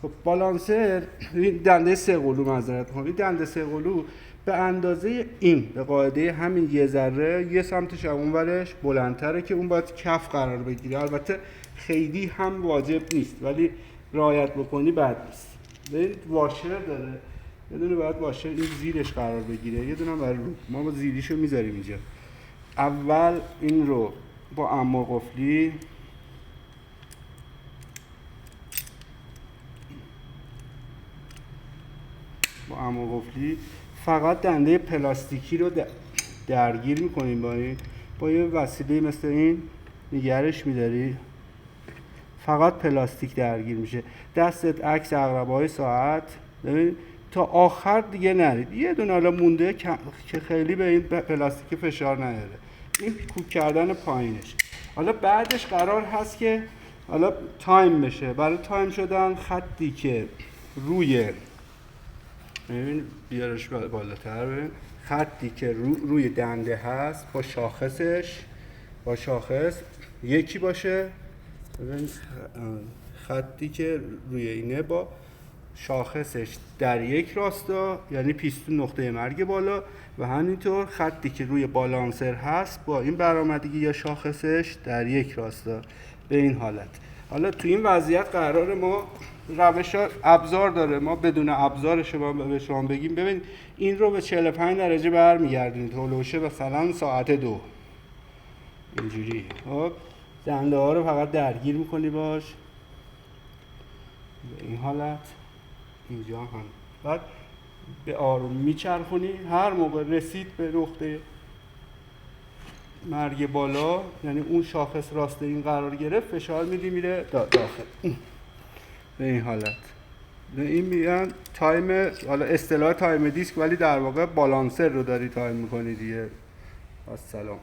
خب بالانسر این دنده سه قلو معذرت میخوام، این دنده سه قلو به اندازه این به قاعده همین یه ذره یه سمتش اون ورش بلندتره که اون باید کف قرار بگیره. البته خیلی هم واجب نیست ولی رعایت بکنی بد نیست. ببین واشر داره، یه دونه باید واشر این زیرش قرار بگیره، یه دونه برای رو. ما با زیریشو میذاریم اینجا. اول این رو با عمق قفلی فقط دنده پلاستیکی رو درگیر میکنیم با یه وسیله مثل این نگرش میداری، فقط پلاستیک درگیر میشه. دستت عکس عقربه‌های ساعت، ببین تا آخر دیگه نرید. یه دونه حالا مونده که خیلی به این پلاستیک فشار نیاره. این کوک کردن پایینش. حالا بعدش قرار هست که حالا تایم بشه. برای تایم شدن خطی که روی ببین بیارش بالاتر، ببین خطی که روی دنده هست با شاخص یکی باشه. ببین خطی که روی اینه با شاخصش در یک راستا، یعنی پیستون نقطه مرگ بالا، و همینطور خطی که روی بالانسر هست با این برآمدگی یا شاخصش در یک راستا به این حالت. حالا تو این وضعیت قرار ما روش ابزار داره، ما بدون ابزارش به شما بگیم. ببین این رو به 45 درجه برمیگردونید، هولوشه مثلا ساعت 2 اینجوری. خب دنده ها رو فقط درگیر میکنی باش به این حالت، اینجا هم بعد به آروم میچرخونی. هر موقع رسید به نقطه مرگ بالا، یعنی اون شاخص راست این قرار گرفت، فشار میدی میره داخل به این حالت. به این میگن تایم، حالا اصطلاح تایم دیسک، ولی در واقع بالانسر رو داری تایم میکنی دیگه. السلام.